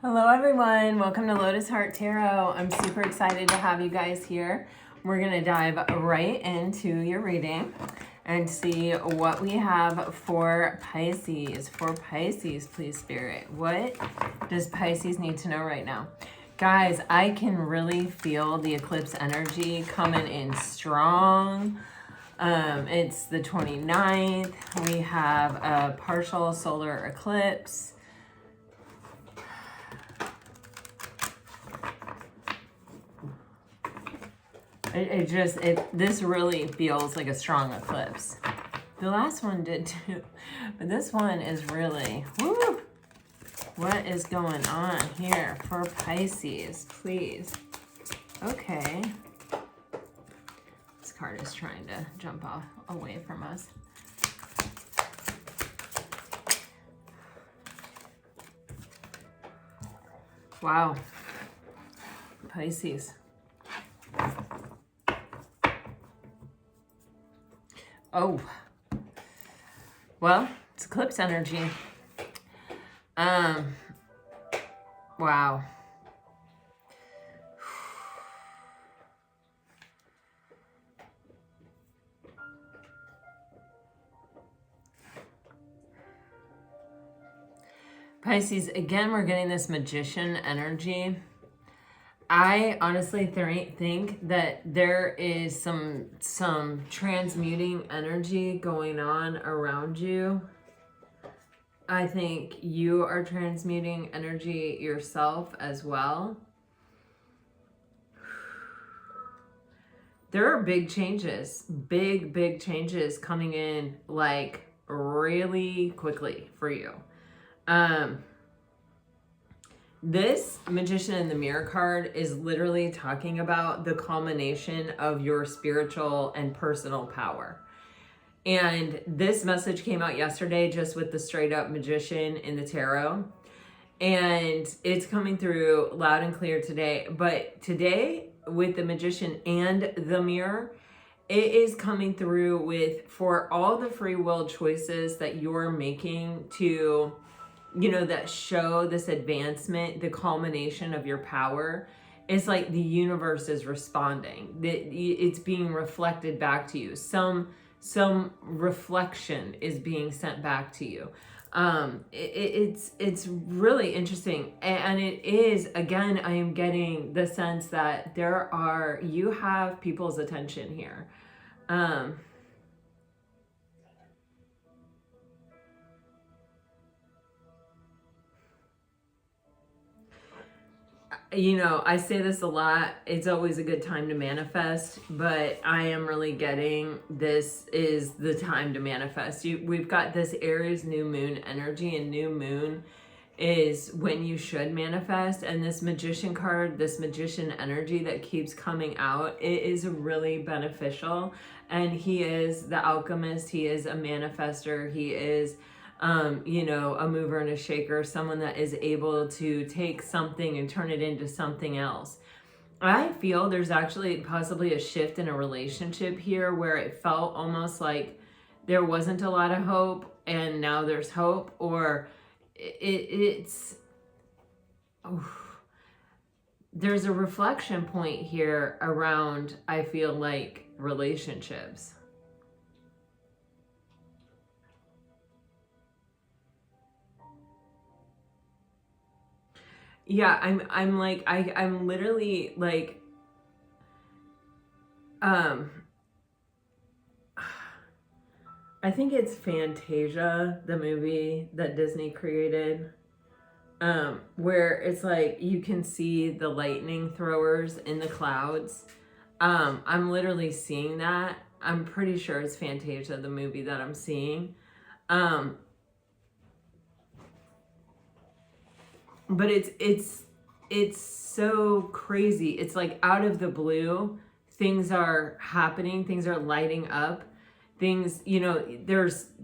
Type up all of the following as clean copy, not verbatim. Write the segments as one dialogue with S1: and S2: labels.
S1: Hello everyone, welcome to Lotus Heart Tarot. I'm super excited to have you guys here. We're going to dive right into your reading and see what we have for Pisces. For Pisces, please Spirit, what does Pisces need to know right now? Guys, I can really feel the eclipse energy coming in strong. It's the 29th. We have a partial solar eclipse. This really feels like a strong eclipse. The last one did too, but this one is really, woo! What is going on here for Pisces, please? Okay. This card is trying to jump off away from us. Wow. Pisces. Oh, well, it's eclipse energy. Wow. Pisces, again, we're getting this magician energy. I honestly think that there is some transmuting energy going on around you. I think you are transmuting energy yourself as well. There are big changes, big changes coming in like really quickly for you. This Magician in the Mirror card is literally talking about the culmination of your spiritual and personal power. And this message came out yesterday just with the straight up Magician in the tarot. And it's coming through loud and clear today. But today with the Magician and the Mirror, it is coming through with, for all the free will choices that you're making to, you know, that show this advancement, the culmination of your power. It's like the universe is responding. It's being reflected back to you. Some reflection is being sent back to you. It's really interesting. And it is, again, I am getting the sense that you have people's attention here. You know, I say this a lot. It's always a good time to manifest, but I am really getting this is the time to manifest. We've got this Aries new moon energy, and new moon is when you should manifest. And this Magician card, this Magician energy that keeps coming out, it is really beneficial. And he is the alchemist. He is a manifester. He is you know, a mover and a shaker, someone that is able to take something and turn it into something else. I feel there's actually possibly a shift in a relationship here where it felt almost like there wasn't a lot of hope and now there's hope, or there's a reflection point here around, I feel like, relationships. Yeah, I'm literally like, I think it's Fantasia, the movie that Disney created, where it's like you can see the lightning throwers in the clouds. I'm literally seeing that. I'm pretty sure it's Fantasia, the movie that I'm seeing. But it's so crazy. It's like out of the blue, things are happening, things are lighting up, things, you know, and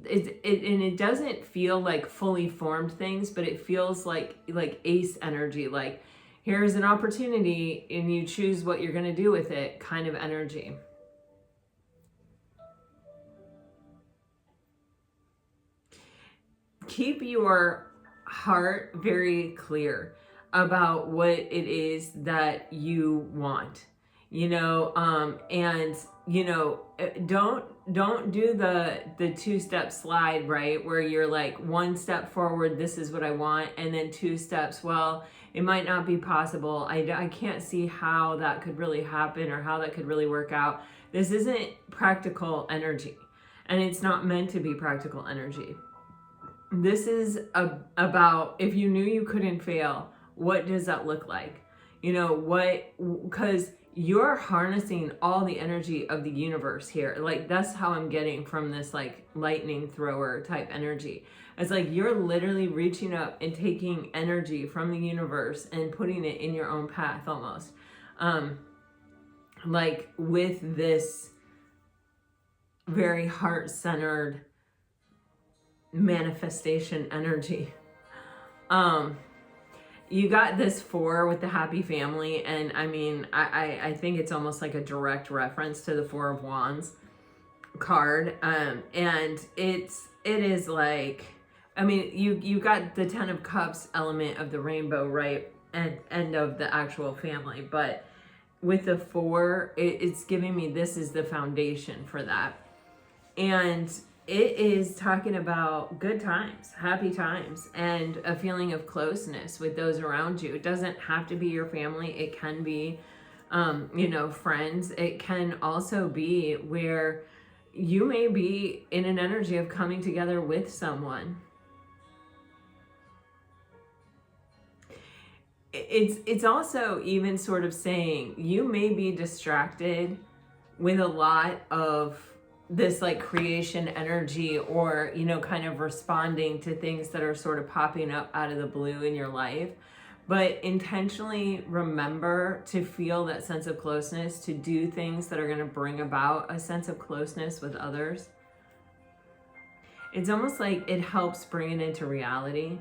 S1: it doesn't feel like fully formed things, but it feels like ace energy, like here's an opportunity and you choose what you're going to do with it kind of energy. Keep your heart very clear. about what it is that you want, you know, and you know, don't do the two-step slide, right, where you're like one step forward, this is what I want, and then two steps, well, it might not be possible, I can't see how that could really happen or how that could really work out. This isn't practical energy, and it's not meant to be practical energy. This is about, if you knew you couldn't fail, what does that look like? You know, what, because you're harnessing all the energy of the universe here. Like, that's how I'm getting from this like lightning thrower type energy. It's like you're literally reaching up and taking energy from the universe and putting it in your own path almost. Like with this very heart-centered manifestation energy. You got this 4 with the happy family, and I mean, I think it's almost like a direct reference to the 4 of Wands card. And it is like, I mean, you got the 10 of Cups element of the rainbow, right, and end of the actual family, but with the 4, it's giving me this is the foundation for that. And it is talking about good times, happy times, and a feeling of closeness with those around you. It doesn't have to be your family. It can be, you know, friends. It can also be where you may be in an energy of coming together with someone. It's also even sort of saying you may be distracted with a lot of this like creation energy, or, you know, kind of responding to things that are sort of popping up out of the blue in your life. But intentionally remember to feel that sense of closeness, to do things that are going to bring about a sense of closeness with others. It's almost like it helps bring it into reality.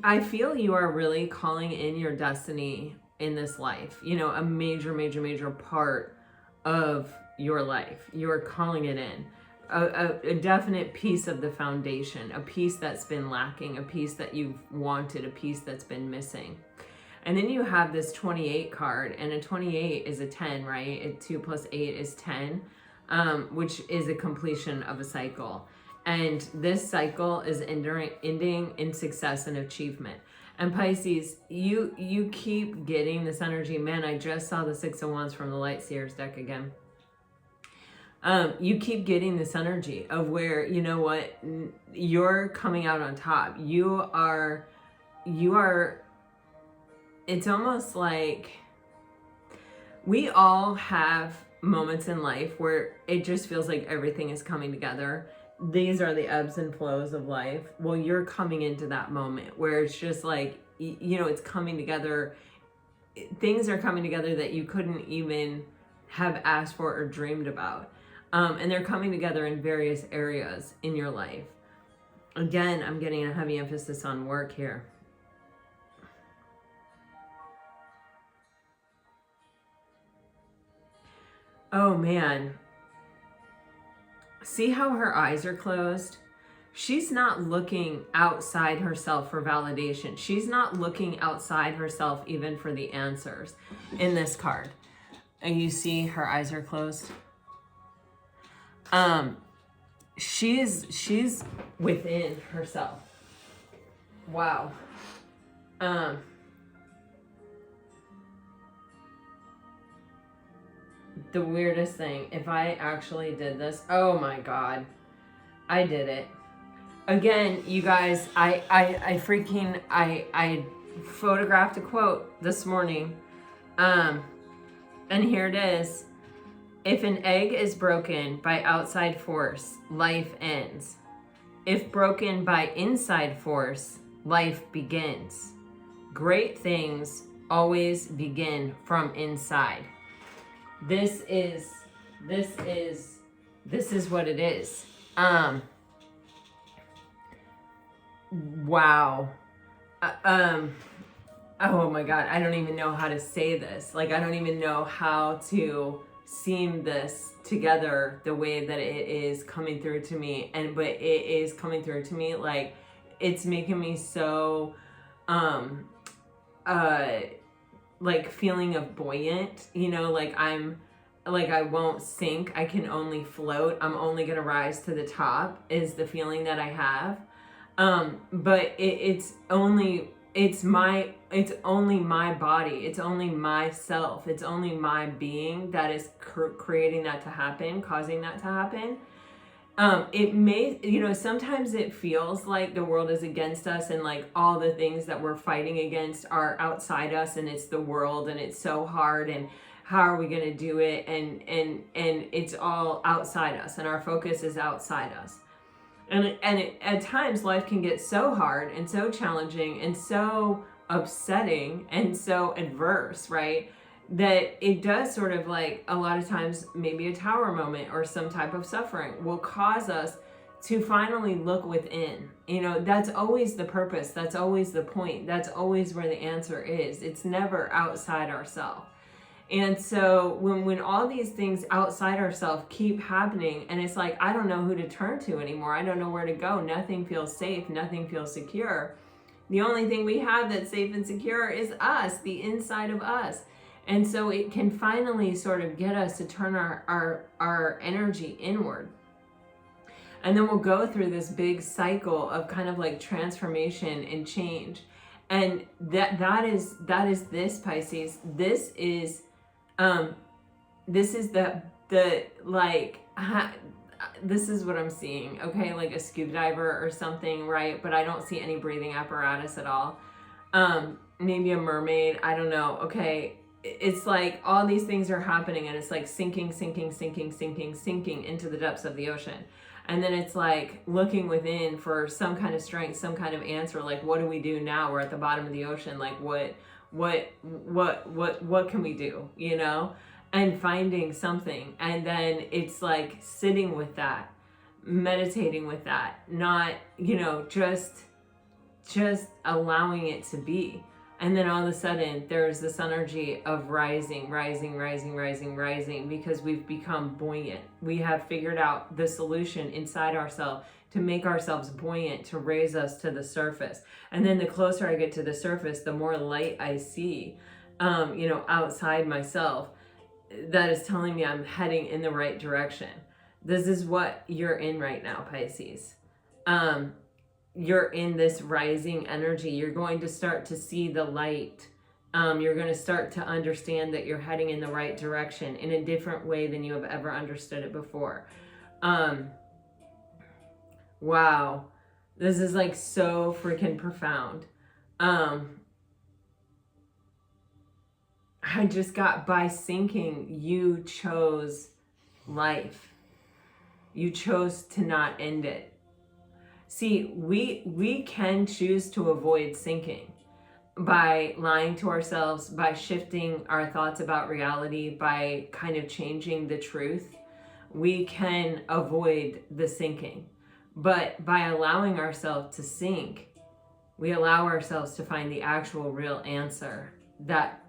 S1: I feel you are really calling in your destiny in this life, you know, a major part of your life. You're calling it in, a definite piece of the foundation, a piece that's been lacking, a piece that you've wanted, a piece that's been missing. And then you have this 28 card, and a 28 is a 10, right? 2 + 8 is 10, which is a completion of a cycle. And this cycle is ending in success and achievement. And Pisces, you keep getting this energy. Man, I just saw the 6 of Wands from the Light Seers deck again. You keep getting this energy of where, you know what, you're coming out on top. You are, it's almost like we all have moments in life where it just feels like everything is coming together. These are the ebbs and flows of life. Well, you're coming into that moment where it's just like, you know, it's coming together. Things are coming together that you couldn't even have asked for or dreamed about. And they're coming together in various areas in your life. Again, I'm getting a heavy emphasis on work here. Oh man. See how her eyes are closed? She's not looking outside herself for validation. She's not looking outside herself even for the answers in this card. And you see her eyes are closed? She's within herself. Wow. The weirdest thing, if I actually did this, oh my God, I did it. Again, you guys, I photographed a quote this morning. And here it is. If an egg is broken by outside force, life ends. If broken by inside force, life begins. Great things always begin from inside. This is what it is. Wow. Oh my God, I don't even know how to say this. Like, I don't even know how to seam this together the way that it is coming through to me. But it is coming through to me like it's making me so like feeling of buoyant, you know, like I won't sink, I can only float, I'm only gonna rise to the top is the feeling that I have. But it's only my body, it's only myself, it's only my being that is creating that to happen, causing that to happen. It may, you know, sometimes it feels like the world is against us and like all the things that we're fighting against are outside us and it's the world and it's so hard and how are we going to do it, and it's all outside us and our focus is outside us. And at times life can get so hard and so challenging and so upsetting and so adverse, right? That it does sort of like a lot of times maybe a tower moment or some type of suffering will cause us to finally look within. You know, that's always the purpose. That's always the point. That's always where the answer is. It's never outside ourselves. And so when all these things outside ourselves keep happening and it's like, I don't know who to turn to anymore. I don't know where to go. Nothing feels safe. Nothing feels secure. The only thing we have that's safe and secure is us, the inside of us. And so it can finally sort of get us to turn our energy inward. And then we'll go through this big cycle of kind of like transformation and change. And that is this, Pisces. This is the like, this is what I'm seeing, okay? Like a scuba diver or something, right? But I don't see any breathing apparatus at all. Maybe a mermaid, I don't know, okay? It's like all these things are happening and it's like sinking into the depths of the ocean. And then it's like looking within for some kind of strength, some kind of answer. Like, what do we do now? We're at the bottom of the ocean. Like, what can we do? You know, and finding something. And then it's like sitting with that, meditating with that, not, you know, just allowing it to be. And then all of a sudden there's this energy of rising, because we've become buoyant. We have figured out the solution inside ourselves to make ourselves buoyant, to raise us to the surface. And then the closer I get to the surface, the more light I see, you know, outside myself that is telling me I'm heading in the right direction. This is what you're in right now, Pisces. You're in this rising energy. You're going to start to see the light. You're going to start to understand that you're heading in the right direction in a different way than you have ever understood it before. Wow. This is like so freaking profound. I just got, by sinking, you chose life. You chose to not end it. See, we can choose to avoid sinking by lying to ourselves, by shifting our thoughts about reality, by kind of changing the truth. We can avoid the sinking. But by allowing ourselves to sink, we allow ourselves to find the actual real answer that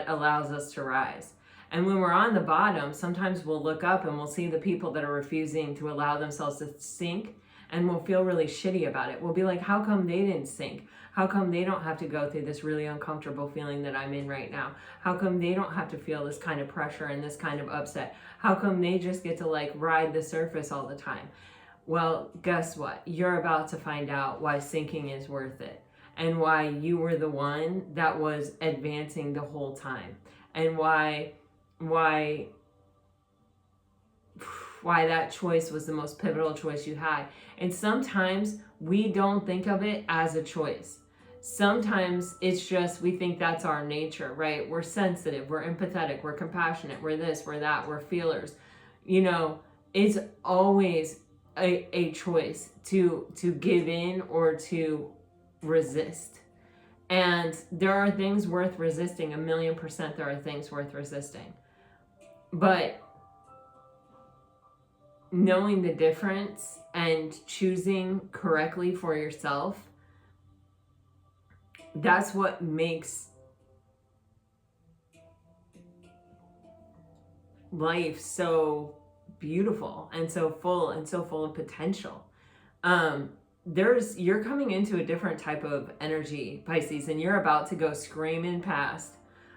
S1: allows us to rise. And when we're on the bottom, sometimes we'll look up and we'll see the people that are refusing to allow themselves to sink, and we'll feel really shitty about it. We'll be like, how come they didn't sink? How come they don't have to go through this really uncomfortable feeling that I'm in right now? How come they don't have to feel this kind of pressure and this kind of upset? How come they just get to like ride the surface all the time? Well, guess what? You're about to find out why sinking is worth it, and why you were the one that was advancing the whole time, and why that choice was the most pivotal choice you had. And sometimes we don't think of it as a choice. Sometimes it's just, we think that's our nature, right? We're sensitive, we're empathetic, we're compassionate, we're this, we're that, we're feelers. You know, it's always a choice to give in or to resist. And there are things worth resisting. 1,000,000% there are things worth resisting. But knowing the difference and choosing correctly for yourself, that's what makes life so beautiful and so full of potential. you're coming into a different type of energy, Pisces, and you're about to go screaming past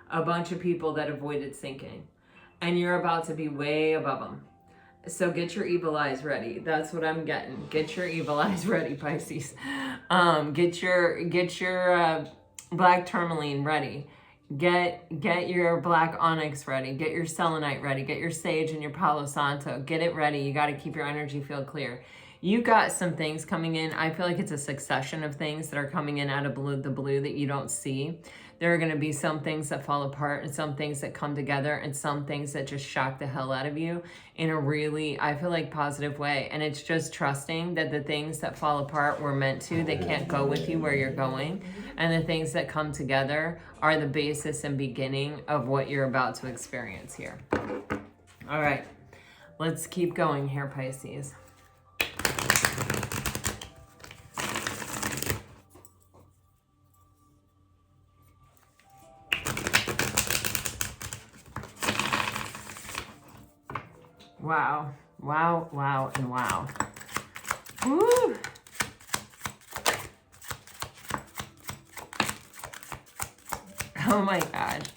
S1: a bunch of people that avoided sinking, and you're about to be way above them. So get your evil eyes ready. That's what I'm getting. Get your evil eyes ready, Pisces. Get your black tourmaline ready. Get your black onyx ready. Get your selenite ready. Get your sage and your palo santo. Get it ready. You got to keep your energy field clear. You got some things coming in. I feel like it's a succession of things that are coming in out of the blue that you don't see. There are going to be some things that fall apart and some things that come together and some things that just shock the hell out of you in a really, I feel like, positive way. And it's just trusting that the things that fall apart were meant to. They can't go with you where you're going. And the things that come together are the basis and beginning of what you're about to experience here. All right, let's keep going here, Pisces. Wow, wow, wow, and wow. Woo! Oh my God.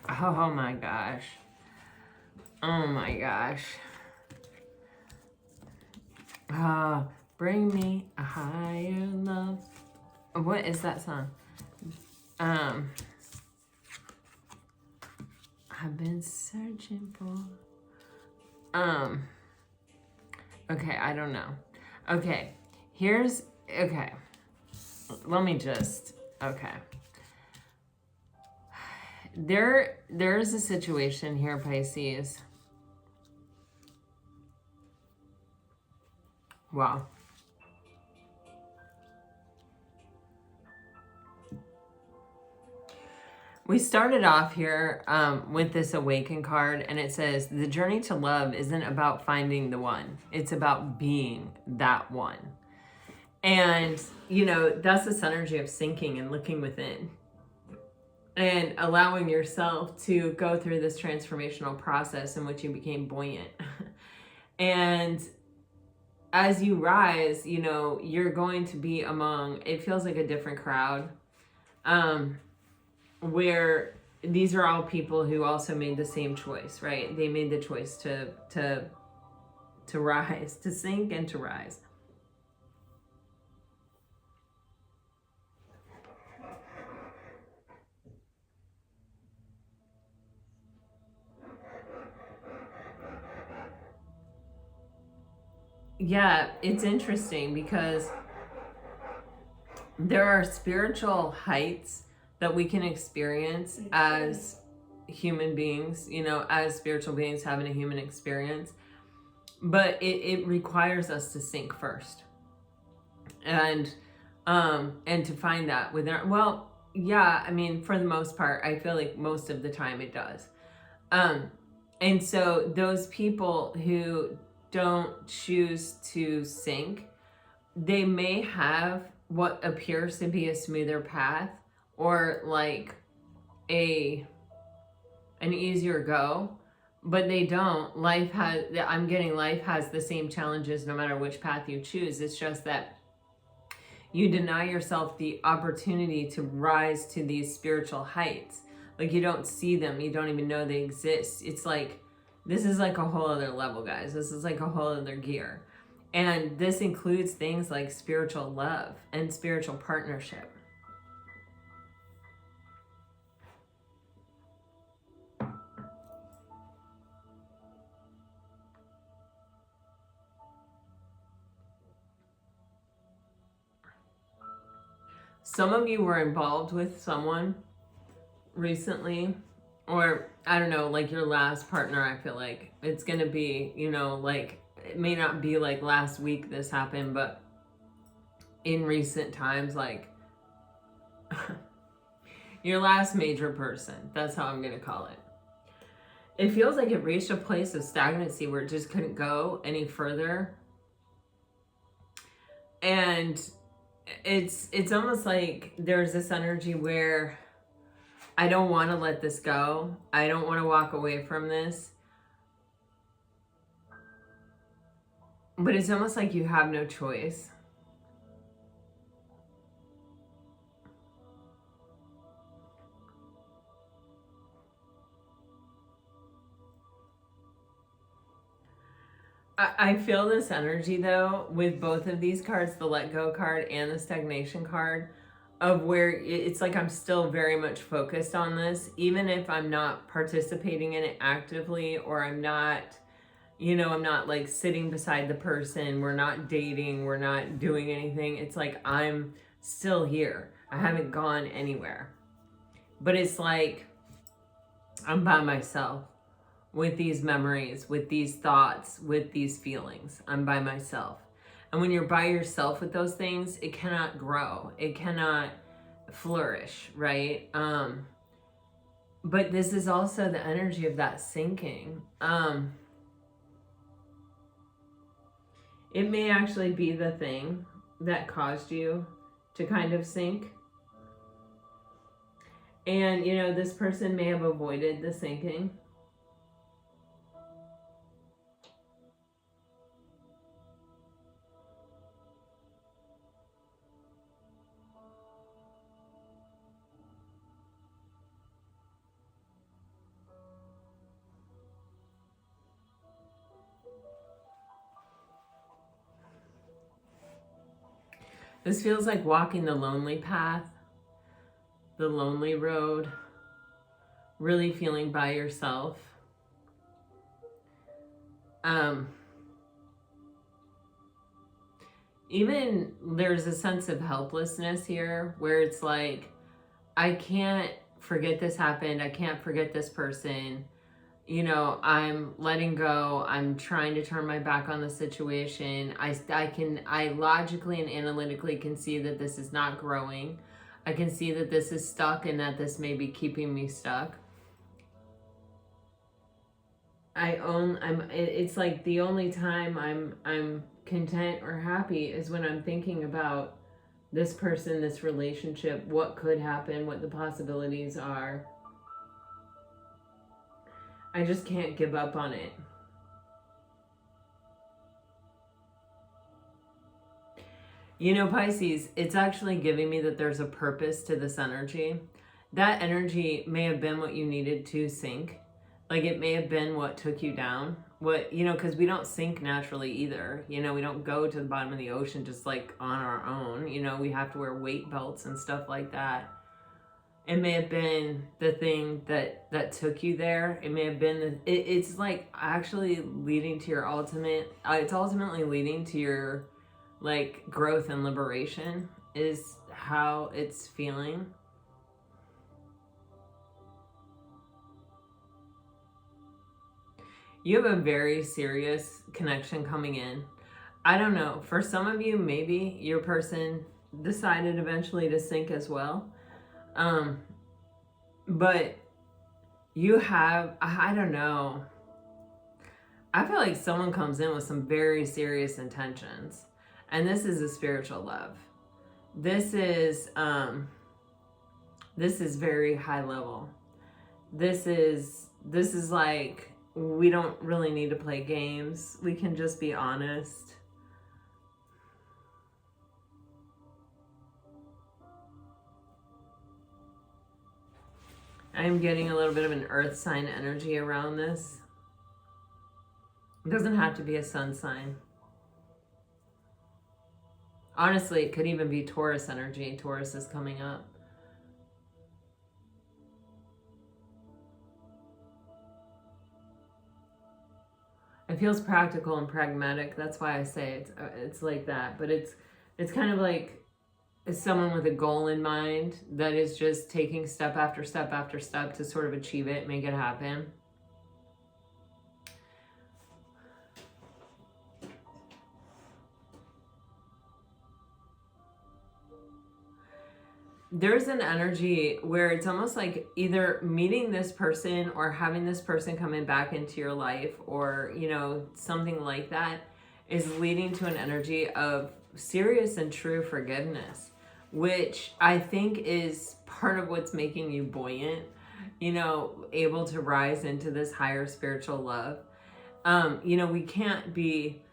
S1: Oh my gosh. Oh my gosh. Bring me a higher love. What is that song? I've been searching for. Okay, I don't know. Okay, okay. Let me just, okay. There's a situation here, Pisces. Wow. We started off here with this Awaken card, and it says, the journey to love isn't about finding the one. It's about being that one. And, you know, that's this energy of sinking and looking within and allowing yourself to go through this transformational process in which you became buoyant. And as you rise, you know, you're going to be among, it feels like a different crowd. Where these are all people who also made the same choice, right? They made the choice to rise, to sink and to rise. Yeah, it's interesting because there are spiritual heights that we can experience as human beings, you know, as spiritual beings having a human experience. But it requires us to sink first. And to find that within our, well, yeah, I mean, for the most part, I feel like most of the time it does. And so those people who don't choose to sink, they may have what appears to be a smoother path, or like an easier go, but they don't. Life has the same challenges no matter which path you choose. It's just that you deny yourself the opportunity to rise to these spiritual heights. Like, you don't see them, you don't even know they exist. It's like, this is like a whole other level, guys. This is like a whole other gear. And this includes things like spiritual love and spiritual partnership. Some of you were involved with someone recently, or I don't know, like your last partner. I feel like it's going to be, you know, like, it may not be like last week this happened, but in recent times, like your last major person, that's how I'm going to call it. It feels like it reached a place of stagnancy where it just couldn't go any further. And it's almost like there's this energy where I don't want to let this go. I don't want to walk away from this. But it's almost like you have no choice. I feel this energy though with both of these cards, the let go card and the stagnation card, of where it's like I'm still very much focused on this, even if I'm not participating in it actively, or I'm not, I'm not like sitting beside the person, we're not dating, we're not doing anything. It's like I'm still here. I haven't gone anywhere. But it's like I'm by myself with these memories, with these thoughts, with these feelings. I'm by myself. And when you're by yourself with those things, it cannot grow. It cannot flourish, right? But this is also the energy of that sinking. It may actually be the thing that caused you to kind of sink. And, this person may have avoided the sinking. This feels like walking the lonely path, the lonely road, really feeling by yourself. Even there's a sense of helplessness here where it's like, I can't forget this happened. I can't forget this person. I'm letting go. I'm trying to turn my back on the situation. I logically and analytically can see that this is not growing. I can see that this is stuck and that this may be keeping me stuck. It's like the only time I'm content or happy is when I'm thinking about this person, this relationship, what could happen, what the possibilities are. I just can't give up on it. Pisces, it's actually giving me that there's a purpose to this energy. That energy may have been what you needed to sink. Like it may have been what took you down. Because we don't sink naturally either. We don't go to the bottom of the ocean just like on our own. We have to wear weight belts and stuff like that. It may have been the thing that took you there. It may have been it's like actually leading to your it's ultimately leading to your like growth and liberation is how it's feeling. You have a very serious connection coming in. I don't know. For some of you, maybe your person decided eventually to sink as well. But you have, I don't know. I feel like someone comes in with some very serious intentions. And this is a spiritual love. This is very high level. This is like, we don't really need to play games. We can just be honest. I'm getting a little bit of an earth sign energy around this. It doesn't have to be a sun sign. Honestly, it could even be Taurus energy. Taurus is coming up. It feels practical and pragmatic. That's why I say it's like that. But it's kind of like someone with a goal in mind that is just taking step after step after step to sort of achieve it, make it happen. There's an energy where it's almost like either meeting this person or having this person coming back into your life or, something like that is leading to an energy of serious and true forgiveness, which I think is part of what's making you buoyant, able to rise into this higher spiritual love. We can't be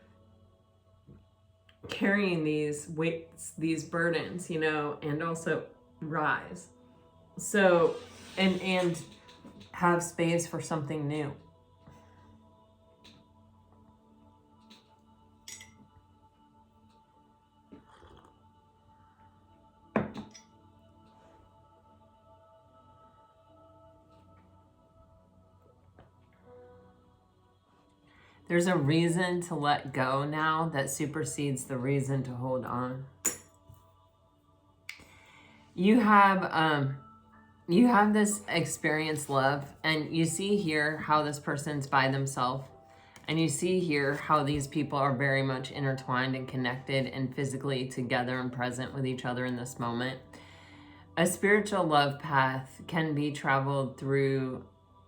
S1: carrying these weights, these burdens, you know, and also rise. So, and have space for something new. There's a reason to let go now that supersedes the reason to hold on. You have this experienced love, and you see here how this person's by themselves, and you see here how these people are very much intertwined and connected and physically together and present with each other in this moment. A spiritual love path can be traveled through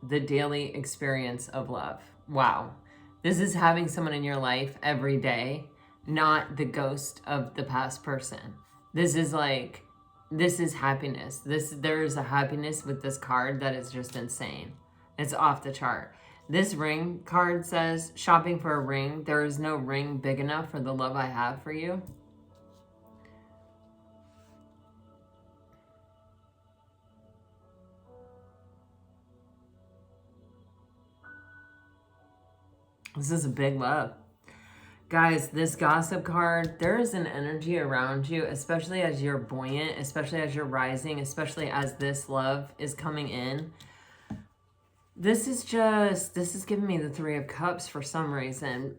S1: the daily experience of love. Wow. This is having someone in your life every day, not the ghost of the past person. This is like, this is happiness. There is a happiness with this card that is just insane. It's off the chart. This ring card says, shopping for a ring. There is no ring big enough for the love I have for you. This is a big love. Guys, this gossip card, there is an energy around you, especially as you're buoyant, especially as you're rising, especially as this love is coming in. This is giving me the Three of Cups for some reason.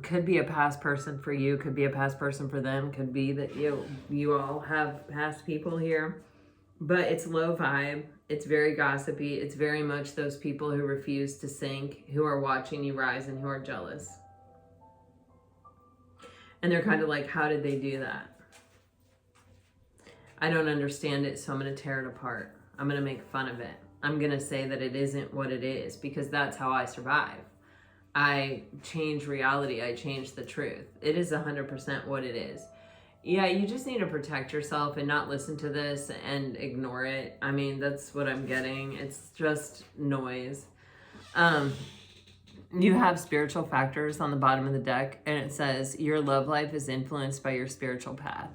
S1: Could be a past person for you, could be a past person for them, could be that you all have past people here. But it's low vibe. It's very gossipy. It's very much those people who refuse to sink, who are watching you rise and who are jealous. And they're kind of like, how did they do that? I don't understand it, so I'm going to tear it apart. I'm going to make fun of it. I'm going to say that it isn't what it is, because that's how I survive. I change reality. I change the truth. It is 100% what it is. Yeah, you just need to protect yourself and not listen to this and ignore it. I mean, that's what I'm getting. It's just noise. You have spiritual factors on the bottom of the deck, and it says your love life is influenced by your spiritual path.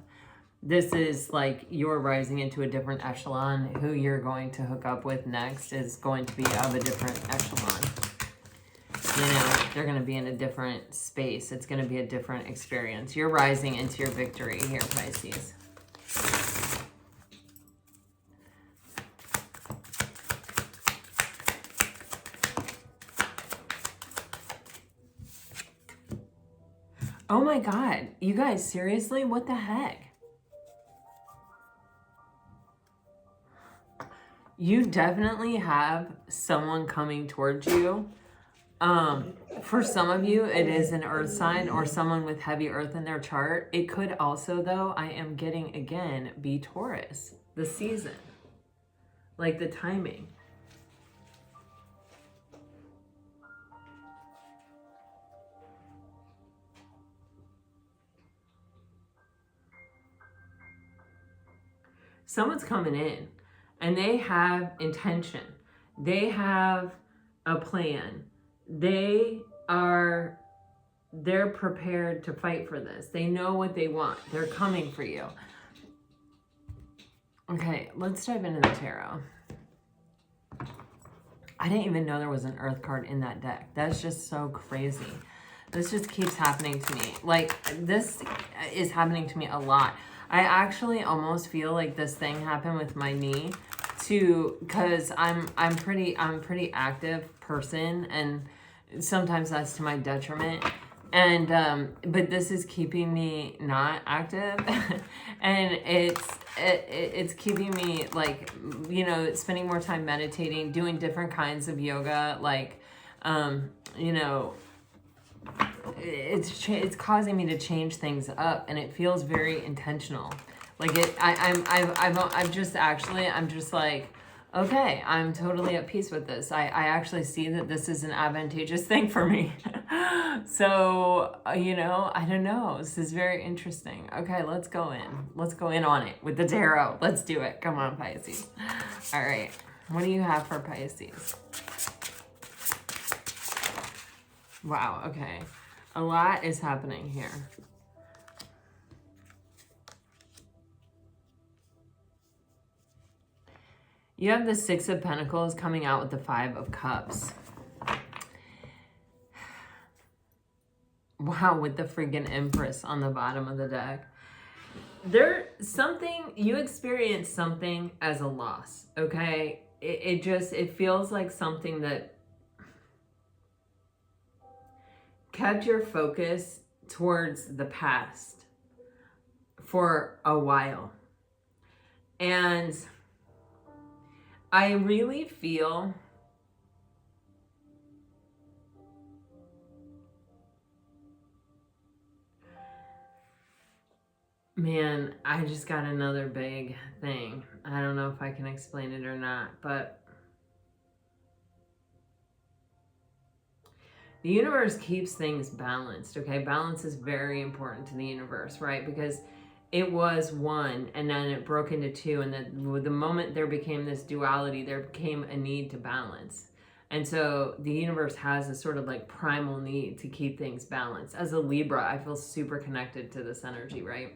S1: This is like you're rising into a different echelon. Who you're going to hook up with next is going to be of a different echelon. You know, they're going to be in a different space. It's going to be a different experience. You're rising into your victory here, Pisces. Oh my God. You guys, seriously? What the heck? You definitely have someone coming towards you. For some of you, it is an earth sign or someone with heavy earth in their chart. It could also, though, I am getting, again, be Taurus, the season, like the timing. Someone's coming in and they have intention. They have a plan. They're prepared to fight for this. They know what they want. They're coming for you. Okay, let's dive into the tarot. I didn't even know there was an earth card in that deck. That's just so crazy. This just keeps happening to me. Like, this is happening to me a lot. I actually almost feel like this thing happened with my knee too, because I'm pretty active person, and sometimes that's to my detriment. And but this is keeping me not active, and it's keeping me, like, you know, spending more time meditating, doing different kinds of yoga, like you know, it's causing me to change things up, and it feels very intentional. Like I'm just like, okay, I'm totally at peace with this. I actually see that this is an advantageous thing for me. So, you know, I don't know. This is very interesting. Okay, let's go in. Let's go in on it with the tarot. Let's do it. Come on, Pisces. All right. What do you have for Pisces? Wow, okay. A lot is happening here. You have the Six of Pentacles coming out with the Five of Cups. Wow, with the freaking Empress on the bottom of the deck. You experience something as a loss, okay? It feels like something that kept your focus towards the past for a while. And I really feel man, I just got another big thing. I don't know if I can explain it or not, but the universe keeps things balanced, okay? Balance is very important to the universe, right? Because it was one, and then it broke into two, and then the moment there became this duality, there became a need to balance. And so the universe has a sort of like primal need to keep things balanced. As a Libra, I feel super connected to this energy, right?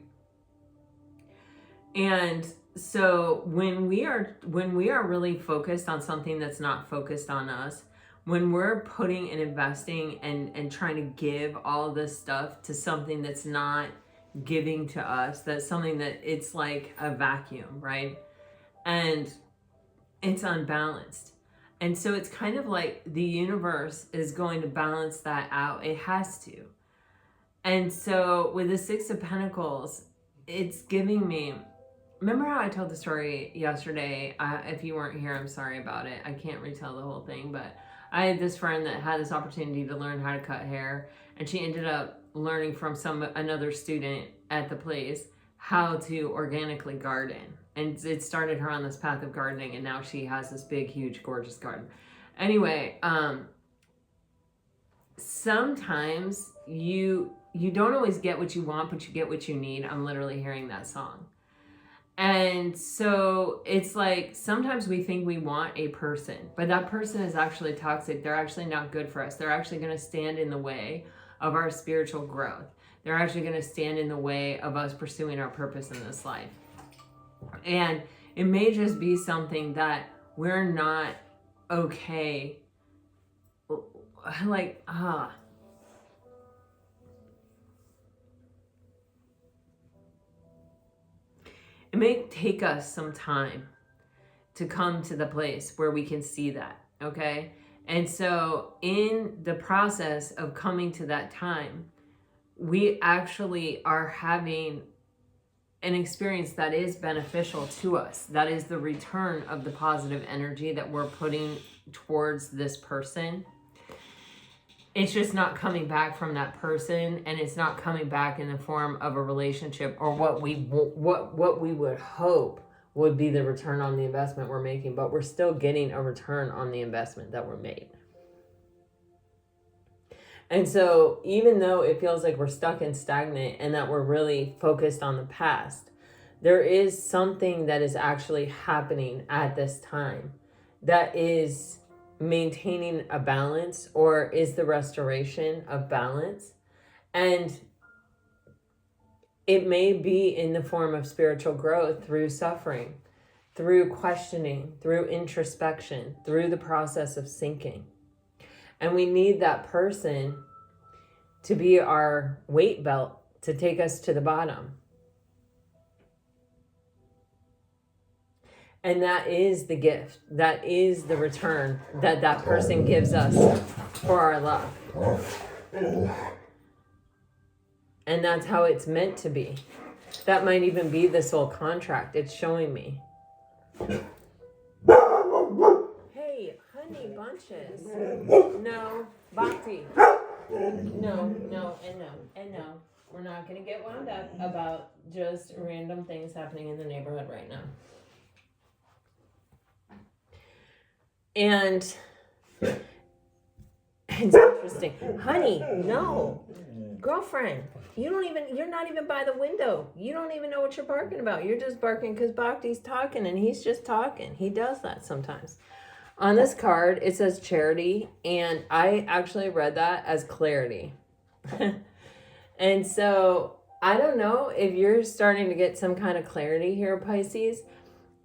S1: And so when we are really focused on something that's not focused on us, when we're putting and investing and trying to give all this stuff to something that's not giving to us, that's something that it's like a vacuum, right? And it's unbalanced. And so it's kind of like the universe is going to balance that out. It has to. And so with the Six of Pentacles, it's giving me, remember how I told the story yesterday? If you weren't here, I'm sorry about it. I can't retell the whole thing, but I had this friend that had this opportunity to learn how to cut hair, and she ended up learning from another student at the place how to organically garden. And it started her on this path of gardening, and now she has this big, huge, gorgeous garden. Anyway, sometimes you don't always get what you want, but you get what you need. I'm literally hearing that song. And so it's like sometimes we think we want a person, but that person is actually toxic. They're actually not good for us. They're actually going to stand in the way of our spiritual growth. They're actually going to stand in the way of us pursuing our purpose in this life. And it may just be something that we're not okay. It may take us some time to come to the place where we can see that, okay? And so in the process of coming to that time, we actually are having an experience that is beneficial to us. That is the return of the positive energy that we're putting towards this person. It's just not coming back from that person, and it's not coming back in the form of a relationship or what we would hope would be the return on the investment we're making, but we're still getting a return on the investment that we're made. And so even though it feels like we're stuck and stagnant and that we're really focused on the past, there is something that is actually happening at this time that is maintaining a balance, or is the restoration of balance. And it may be in the form of spiritual growth through suffering, through questioning, through introspection, through the process of sinking. And we need that person to be our weight belt to take us to the bottom. And that is the gift. That is the return that that person gives us for our love. And that's how it's meant to be. That might even be the soul contract. It's showing me. Hey, honey bunches. No, Bhakti. No, and no. We're not going to get wound up about just random things happening in the neighborhood right now. And it's interesting. Honey, no. Girlfriend, you're not even by the window. You don't even know what you're barking about. You're just barking because Bhakti's talking, and he's just talking. He does that sometimes. On this card, it says charity, and I actually read that as clarity. And so I don't know if you're starting to get some kind of clarity here, Pisces.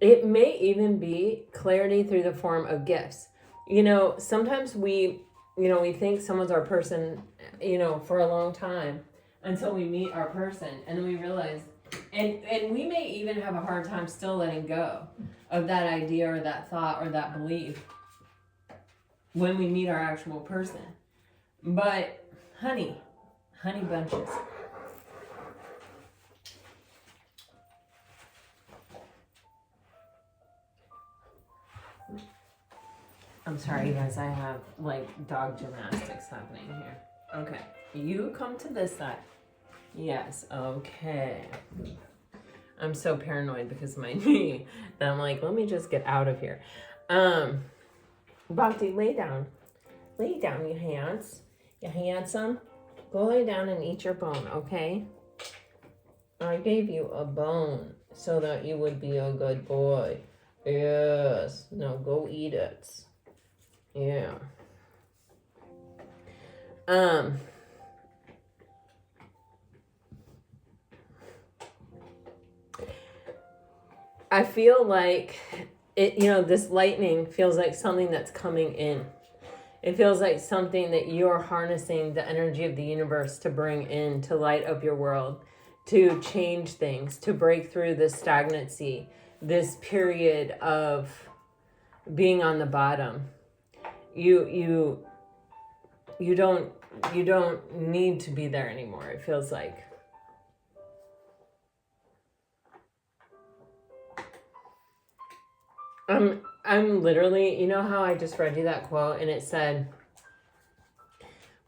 S1: It may even be clarity through the form of gifts. You know, sometimes we think someone's our person, for a long time until we meet our person, and then we realize, and we may even have a hard time still letting go of that idea or that thought or that belief when we meet our actual person. But honey bunches. I'm sorry, you guys, I have like dog gymnastics happening here. Okay, you come to this side. Yes, okay. I'm so paranoid because of my knee that I'm like, let me just get out of here. Bhakti, lay down. Lay down, you hands. You handsome. Go lay down and eat your bone, okay? I gave you a bone so that you would be a good boy. Yes. Now go eat it. Yeah. I feel like it, this lightning feels like something that's coming in. It feels like something that you're harnessing the energy of the universe to bring in, to light up your world, to change things, to break through this stagnancy, this period of being on the bottom. You don't need to be there anymore, it feels like. I'm literally, you know how I just read you that quote and it said,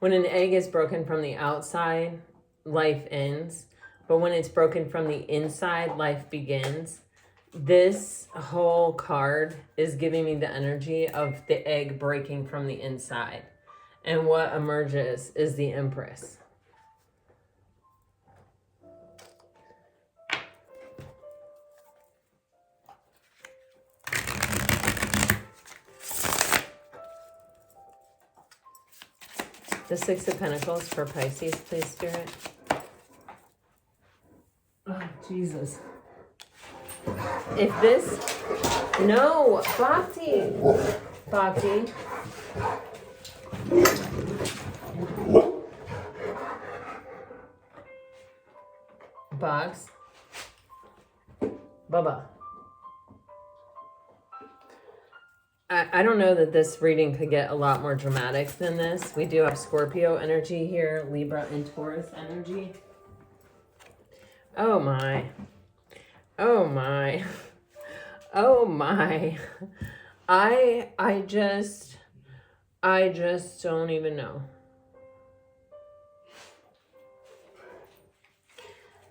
S1: when an egg is broken from the outside, life ends. But when it's broken from the inside, life begins. This whole card is giving me the energy of the egg breaking from the inside. And what emerges is the Empress. The Six of Pentacles for Pisces, please, Spirit. Oh, Jesus. If this... No, Bhakti. Bhakti. Box. Bubba. I don't know that this reading could get a lot more dramatic than this. We do have Scorpio energy here, Libra and Taurus energy. Oh my. Oh my. Oh my. I just don't even know.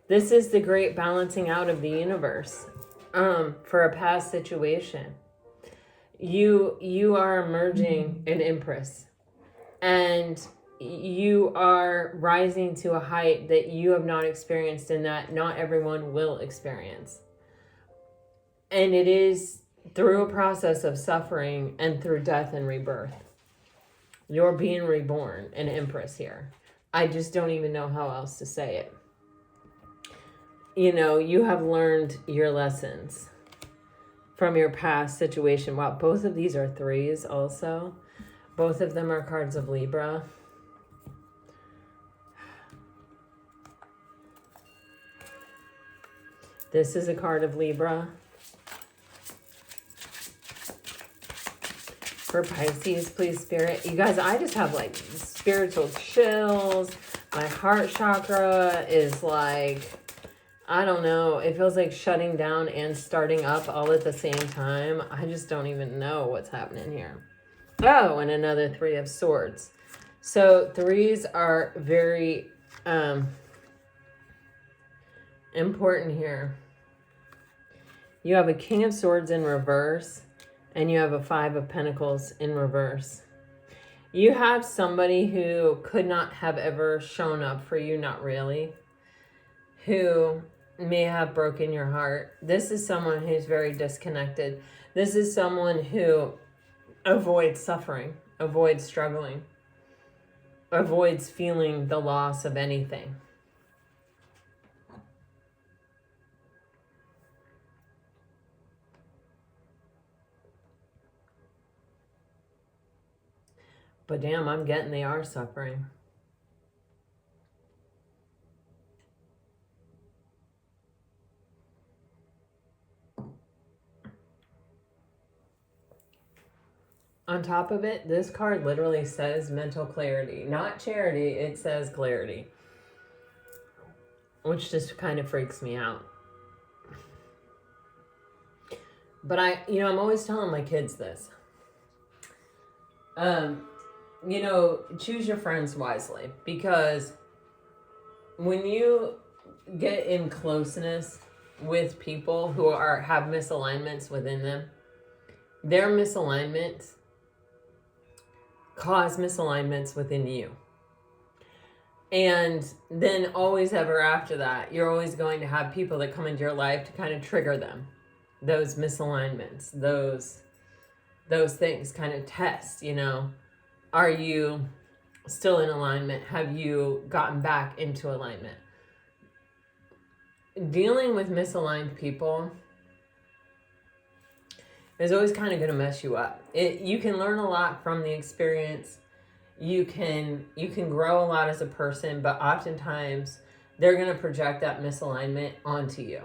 S1: This is the great balancing out of the universe for a past situation. You are emerging an Empress, and you are rising to a height that you have not experienced and that not everyone will experience. And it is through a process of suffering and through death and rebirth. You're being reborn, an Empress here. I just don't even know how else to say it. You have learned your lessons from your past situation. Wow, both of these are threes also. Both of them are cards of Libra. This is a card of Libra. For Pisces, please, Spirit. You guys, I just have like spiritual chills. My heart chakra is like, I don't know. It feels like shutting down and starting up all at the same time. I just don't even know what's happening here. Oh, and another Three of Swords. So threes are very important here. You have a King of Swords in reverse, and you have a Five of Pentacles in reverse. You have somebody who could not have ever shown up for you, not really, who may have broken your heart. This is someone who's very disconnected. This is someone who avoids suffering, avoids struggling, avoids feeling the loss of anything. But damn, I'm getting they are suffering. On top of it, this card literally says mental clarity. Not charity, it says clarity. Which just kind of freaks me out. But I'm always telling my kids this. Choose your friends wisely. Because when you get in closeness with people who have misalignments within them, their misalignments cause misalignments within you. And then always ever after that, you're always going to have people that come into your life to kind of trigger them. Those misalignments, those things kind of test, Are you still in alignment? Have you gotten back into alignment? Dealing with misaligned people is always kind of going to mess you up. You can learn a lot from the experience. You can grow a lot as a person, but oftentimes they're going to project that misalignment onto you.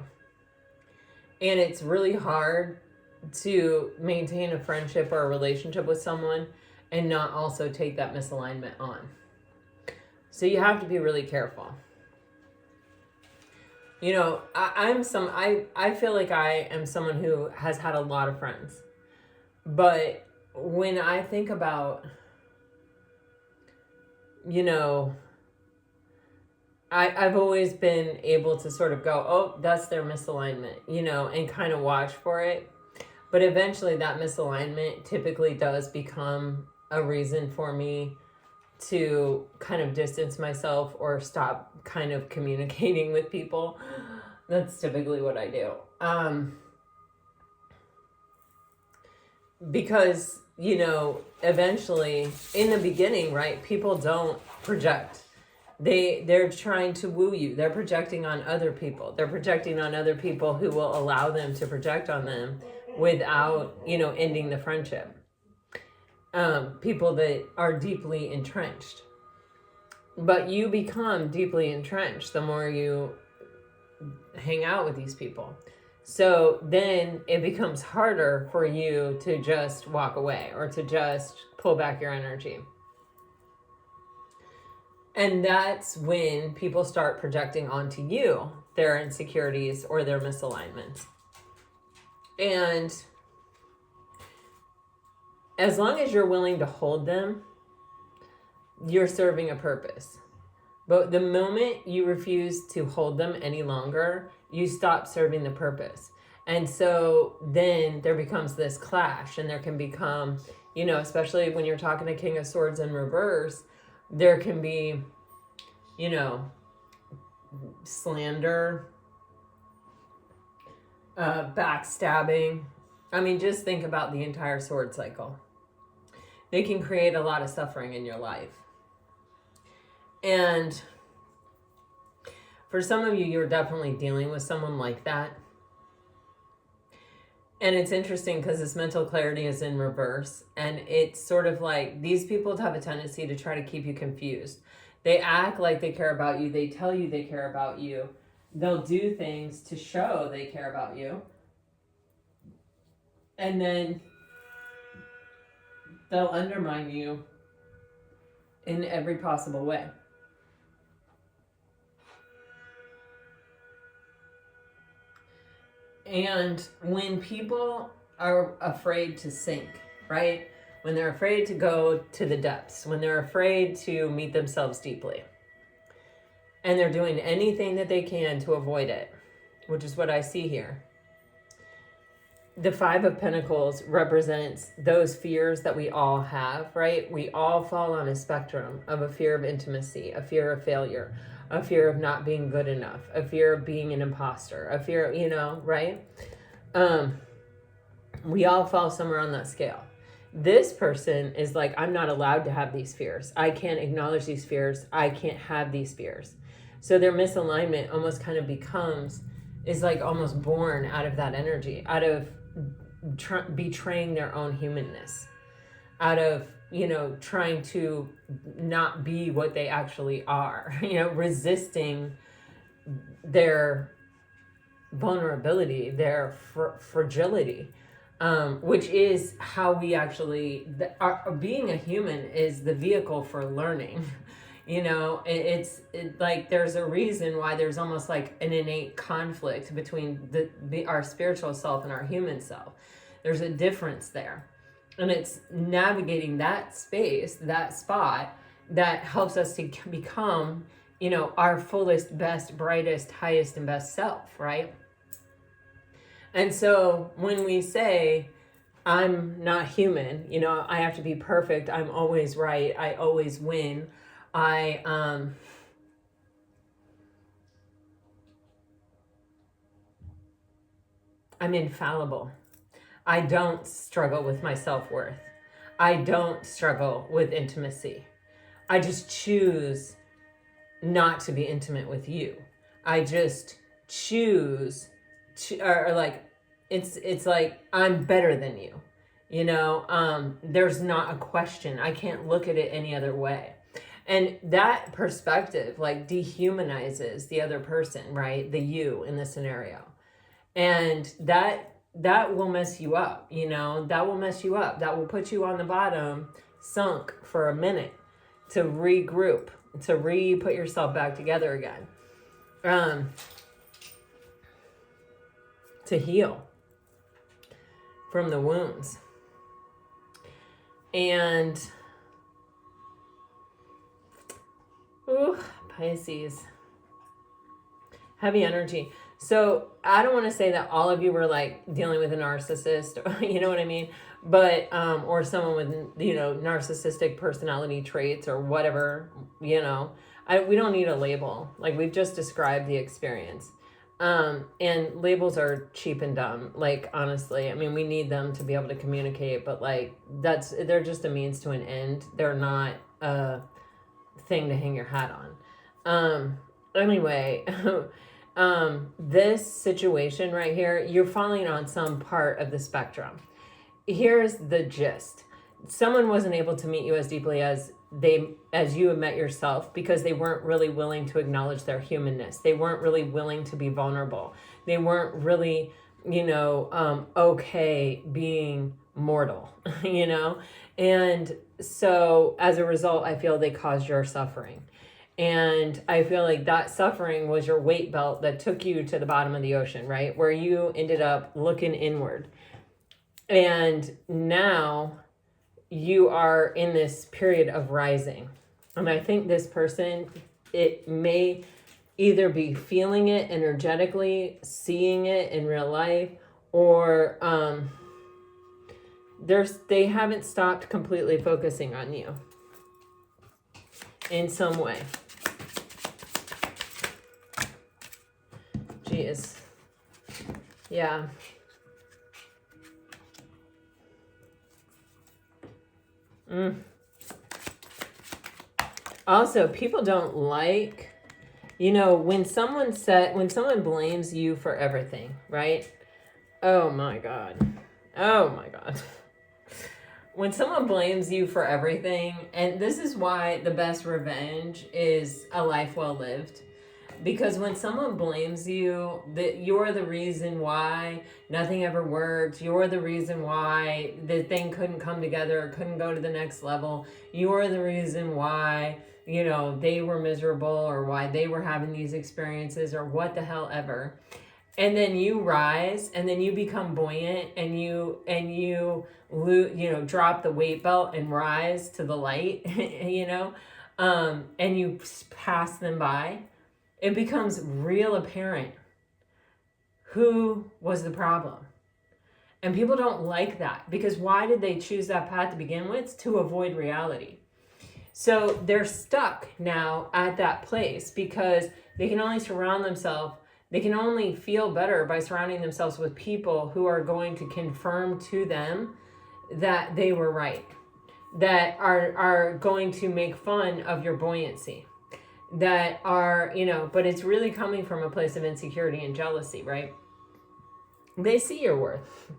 S1: And it's really hard to maintain a friendship or a relationship with someone and not also take that misalignment on. So you have to be really careful. I feel like I am someone who has had a lot of friends. But when I think about, I've always been able to sort of go, oh, that's their misalignment, and kind of watch for it. But eventually that misalignment typically does become a reason for me to kind of distance myself or stop kind of communicating with people. That's typically what I do. Because, eventually in the beginning, right, people don't project. They're trying to woo you. They're projecting on other people. They're projecting on other people who will allow them to project on them without, ending the friendship. People that are deeply entrenched. But you become deeply entrenched the more you hang out with these people. So then it becomes harder for you to just walk away or to just pull back your energy. And that's when people start projecting onto you their insecurities or their misalignments. And as long as you're willing to hold them, you're serving a purpose. But the moment you refuse to hold them any longer, you stop serving the purpose. And so then there becomes this clash, and there can become, especially when you're talking to King of Swords in reverse, there can be, slander, backstabbing. I mean, just think about the entire sword cycle. They can create a lot of suffering in your life. And for some of you, you're definitely dealing with someone like that. And it's interesting because this mental clarity is in reverse. And it's sort of like these people have a tendency to try to keep you confused. They act like they care about you. They tell you they care about you. They'll do things to show they care about you. And then they'll undermine you in every possible way. And when people are afraid to sink, right? When they're afraid to go to the depths, when they're afraid to meet themselves deeply, and they're doing anything that they can to avoid it, which is what I see here. The Five of Pentacles represents those fears that we all have, right? We all fall on a spectrum of a fear of intimacy, a fear of failure, a fear of not being good enough, a fear of being an imposter, a fear, right? We all fall somewhere on that scale. This person is like, I'm not allowed to have these fears. I can't acknowledge these fears. I can't have these fears. So their misalignment almost kind of is like almost born out of that energy, out of betraying their own humanness, out of trying to not be what they actually are, resisting their vulnerability, their fragility, which is how we actually, being a human is the vehicle for learning. It's like there's a reason why there's almost like an innate conflict between our spiritual self and our human self. There's a difference there. And it's navigating that space, that spot, that helps us to become, our fullest, best, brightest, highest, and best self, right? And so when we say, I'm not human, I have to be perfect, I'm always right, I always win, I'm infallible. I don't struggle with my self-worth. I don't struggle with intimacy. I just choose not to be intimate with you. I just choose to, or like, it's like, I'm better than you. There's not a question. I can't look at it any other way. And that perspective like dehumanizes the other person, right? The you in the scenario. And that will mess you up, that will mess you up. That will put you on the bottom, sunk for a minute, to regroup, to put yourself back together again, to heal from the wounds. And, Pisces, heavy energy. So I don't want to say that all of you were like dealing with a narcissist, you know what I mean? But, or someone with, narcissistic personality traits or whatever, we don't need a label. Like we've just described the experience. And labels are cheap and dumb. Like, honestly, I mean, we need them to be able to communicate, but like they're just a means to an end. They're not a thing to hang your hat on. Anyway, this situation right here, you're falling on some part of the spectrum. Here's the gist. Someone wasn't able to meet you as deeply as you have met yourself because they weren't really willing to acknowledge their humanness. They weren't really willing to be vulnerable. They weren't really, okay being mortal, And so as a result, I feel they caused your suffering. And I feel like that suffering was your weight belt that took you to the bottom of the ocean, right? Where you ended up looking inward. And now you are in this period of rising. And I think this person, it may either be feeling it energetically, seeing it in real life, or they haven't stopped completely focusing on you in some way. Jeez. Yeah. Also, people don't like, when someone blames you for everything, right? Oh my God. When someone blames you for everything, and this is why the best revenge is a life well lived. Because when someone blames you, that you're the reason why nothing ever worked, you're the reason why the thing couldn't come together, couldn't go to the next level, you're the reason why, they were miserable or why they were having these experiences or what the hell ever. And then you rise and then you become buoyant and you drop the weight belt and rise to the light, and you pass them by. It becomes real apparent who was the problem. And people don't like that because why did they choose that path to begin with? To avoid reality. So they're stuck now at that place because they can only they can only feel better by surrounding themselves with people who are going to confirm to them that they were right, that are going to make fun of your buoyancy. That are, but it's really coming from a place of insecurity and jealousy, right? They see your worth.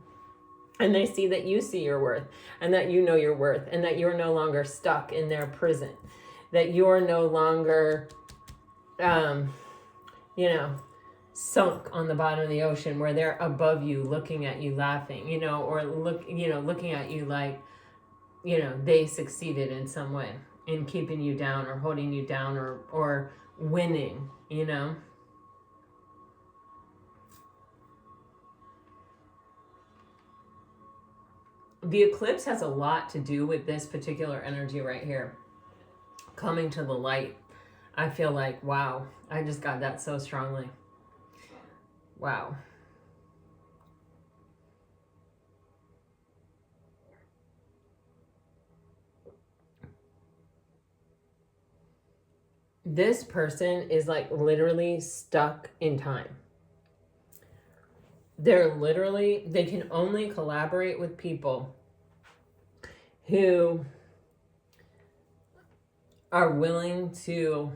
S1: And they see that you see your worth, and that you know your worth, and that you're no longer stuck in their prison, that you're no longer, sunk on the bottom of the ocean where they're above you, looking at you, laughing, or looking at you like, they succeeded in some way in keeping you down or holding you down or winning, The eclipse has a lot to do with this particular energy right here, coming to the light. I feel like, wow, I just got that so strongly. Wow. This person is like literally stuck in time. They can only collaborate with people who are willing to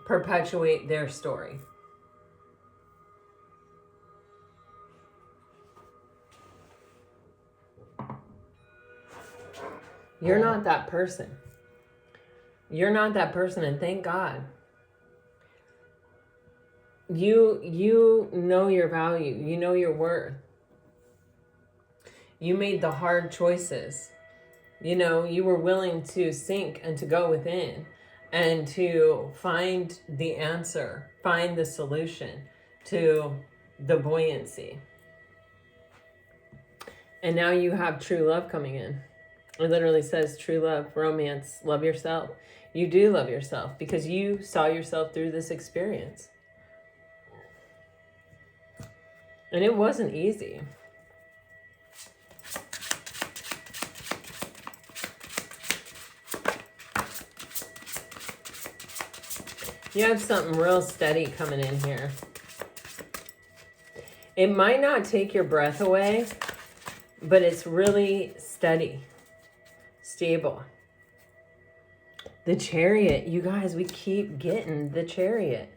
S1: perpetuate their story. You're not that person. You're not that person, and thank God. You know your value. You know your worth. You made the hard choices. You were willing to sink and to go within and to find the answer, find the solution to the buoyancy. And now you have true love coming in. It literally says true love, romance, love yourself. You do love yourself because you saw yourself through this experience. And it wasn't easy. You have something real steady coming in here. It might not take your breath away, but it's really steady, stable. The Chariot, you guys, we keep getting the Chariot.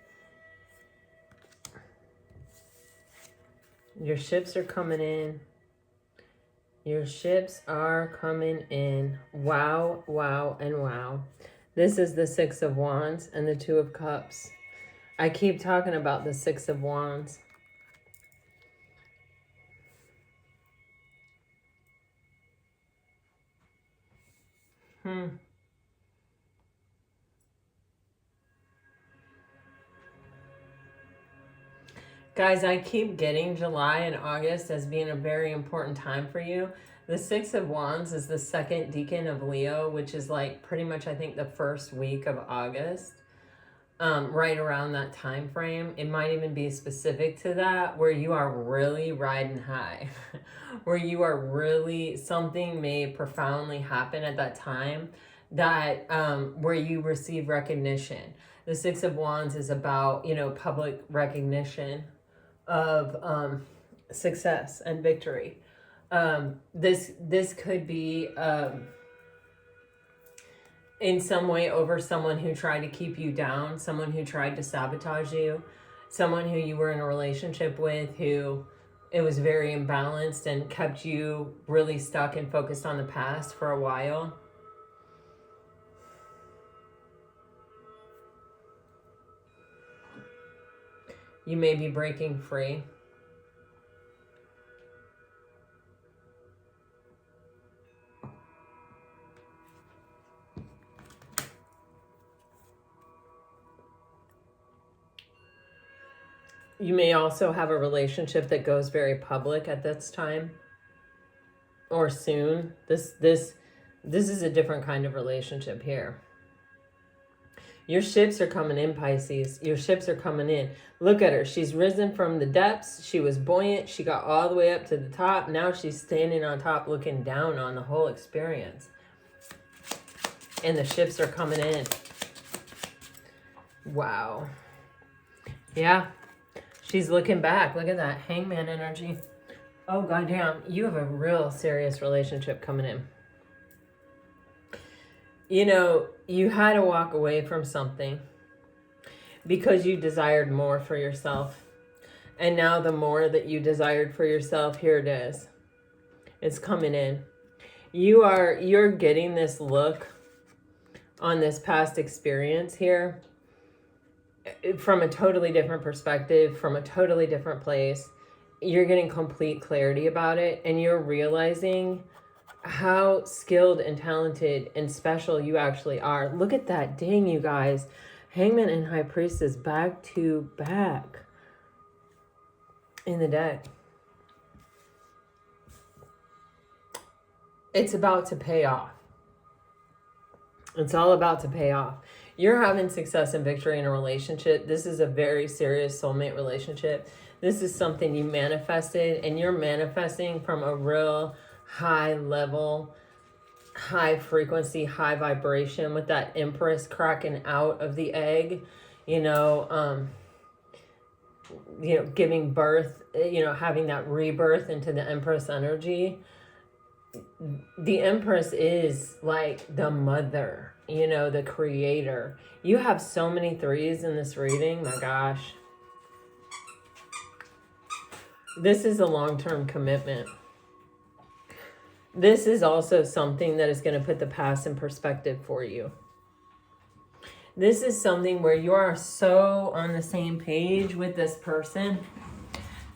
S1: Your ships are coming in. Your ships are coming in. Wow, wow, and wow. This is the Six of Wands and the Two of Cups. I keep talking about the Six of Wands. Guys, I keep getting July and August as being a very important time for you. The Six of Wands is the second decan of Leo, which is like pretty much, I think, the first week of August, right around that time frame. It might even be specific to that, where you are really riding high, where you are really, something may profoundly happen at that time that where you receive recognition. The Six of Wands is about, public recognition of success and victory. This could be in some way over someone who tried to keep you down, someone who tried to sabotage you, someone who you were in a relationship with who it was very imbalanced and kept you really stuck and focused on the past for a while. You may be breaking free. You may also have a relationship that goes very public at this time or soon. This is a different kind of relationship here. Your ships are coming in, Pisces. Your ships are coming in. Look at her. She's risen from the depths. She was buoyant. She got all the way up to the top. Now she's standing on top looking down on the whole experience. And the ships are coming in. Wow. Yeah. She's looking back. Look at that Hangman energy. Oh, goddamn. You have a real serious relationship coming in. You had to walk away from something because you desired more for yourself. And now the more that you desired for yourself, here it is. It's coming in. You're getting this look on this past experience here from a totally different perspective, from a totally different place. You're getting complete clarity about it, and you're realizing how skilled and talented and special you actually are. Look at that. Dang, you guys. Hangman and High Priestess back to back in the deck. It's about to pay off. It's all about to pay off. You're having success and victory in a relationship. This is a very serious soulmate relationship. This is something you manifested, and you're manifesting from a real high level, high frequency, high vibration with that empress cracking out of the egg, giving birth, having that rebirth into the empress energy. The empress is like the mother, the creator. You have so many threes in this reading. My gosh. This is a long-term commitment. This is also something that is going to put the past in perspective for you. This is something where you are so on the same page with this person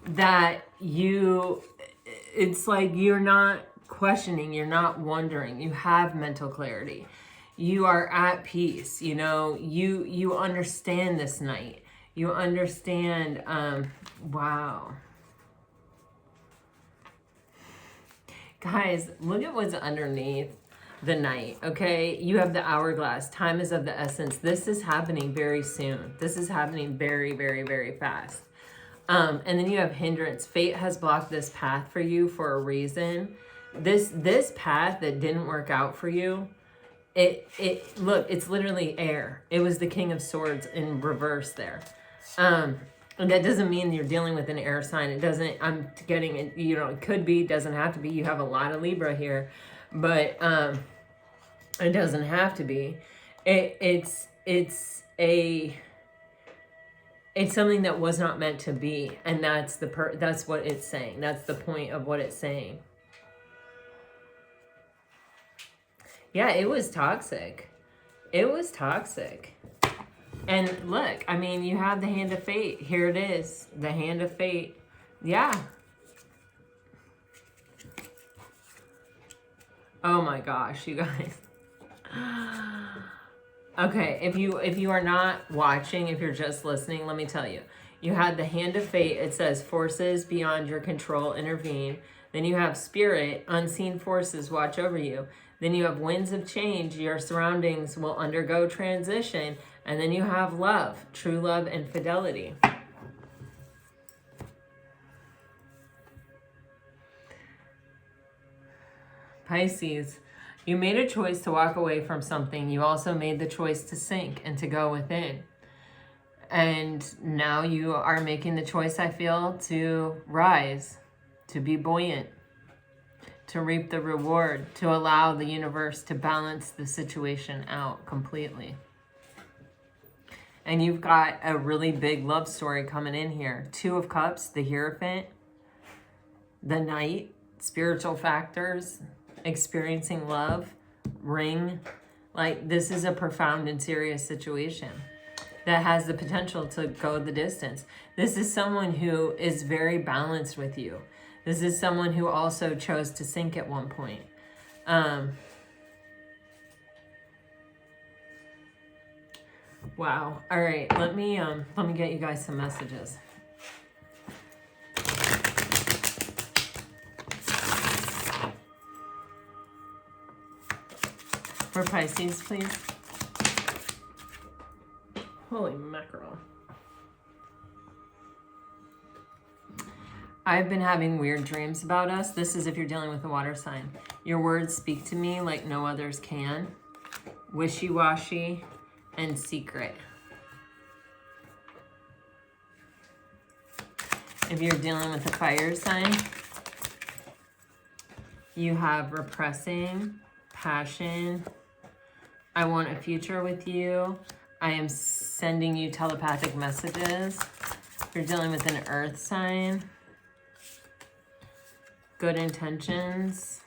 S1: that it's like you're not questioning, you're not wondering, you have mental clarity. You are at peace, you understand this night. You understand, wow. Guys, look at what's underneath the night, okay? You have the hourglass. Time is of the essence. This is happening very soon. This is happening very, very, very fast. And then you have hindrance. Fate has blocked this path for you for a reason. This path that didn't work out for you, look, it's literally air. It was the King of Swords in reverse there. And that doesn't mean you're dealing with an air sign. It doesn't, I'm getting it, it could be, doesn't have to be. You have a lot of Libra here, but it doesn't have to be. It's something that was not meant to be. And that's that's what it's saying. That's the point of what it's saying. Yeah, it was toxic. It was toxic. And look, I mean, you have the hand of fate. Here it is. The hand of fate. Yeah. Oh my gosh, you guys. Okay, if you are not watching, if you're just listening, let me tell you. You had the hand of fate. It says forces beyond your control intervene. Then you have spirit, unseen forces watch over you. Then you have winds of change. Your surroundings will undergo transition. And then you have love, true love and fidelity. Pisces, you made a choice to walk away from something. You also made the choice to sink and to go within. And now you are making the choice, I feel, to rise, to be buoyant, to reap the reward, to allow the universe to balance the situation out completely. And you've got a really big love story coming in here. Two of Cups, the Hierophant, the Knight, spiritual factors, experiencing love, Ring. Like, this is a profound and serious situation that has the potential to go the distance. This is someone who is very balanced with you. This is someone who also chose to sink at one point. Wow. All right, let me get you guys some messages. For Pisces, please. Holy mackerel. I've been having weird dreams about us. This is if you're dealing with a water sign. Your words speak to me like no others can. Wishy-washy and secret. If you're dealing with a fire sign, you have repressing, passion. I want a future with you. I am sending you telepathic messages. If you're dealing with an earth sign, good intentions.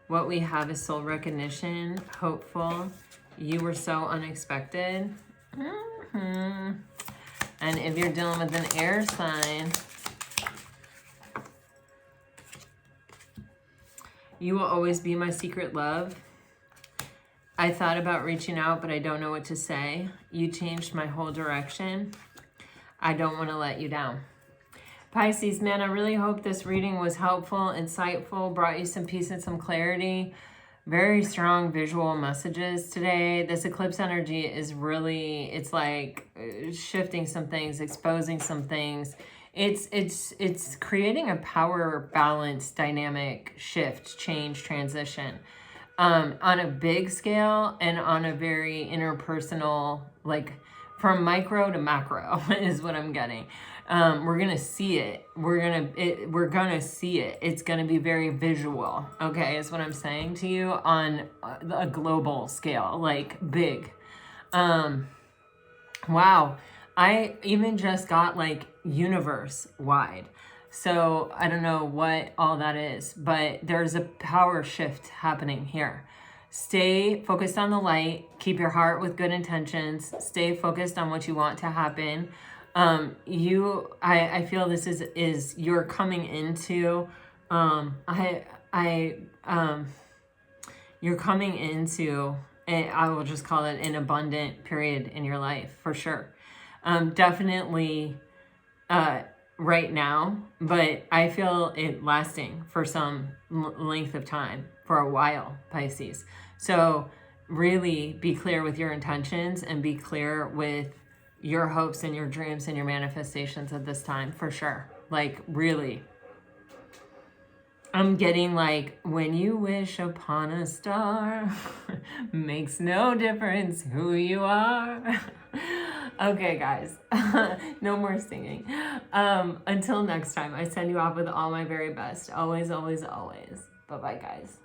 S1: What we have is soul recognition, hopeful. You were so unexpected. And if you're dealing with an air sign, you will always be my secret love. I thought about reaching out, but I don't know what to say. You changed my whole direction. I don't want to let you down. Pisces, man, I really hope this reading was helpful, insightful, brought you some peace and some clarity. Very strong visual messages today. This eclipse energy is really, it's like shifting some things, exposing some things. It's creating a power balance, dynamic shift, change, transition. On a big scale and on a very interpersonal, like from micro to macro is what I'm getting. We're gonna see it. We're gonna see it. It's gonna be very visual. Okay, is what I'm saying to you on a global scale, like big. Wow, I even just got like universe wide. So I don't know what all that is, but there's a power shift happening here. Stay focused on the light. Keep your heart with good intentions. Stay focused on what you want to happen. I feel this is you're coming into, you're coming into, I will just call it an abundant period in your life for sure. Definitely, right now, but I feel it lasting for some length of time, for a while, Pisces. So really be clear with your intentions and be clear with your hopes and your dreams and your manifestations at this time, for sure. Like, really. I'm getting like, when you wish upon a star, makes no difference who you are. Okay, guys, no more singing. Until next time, I send you off with all my very best. Always, always, always. Bye-bye, guys.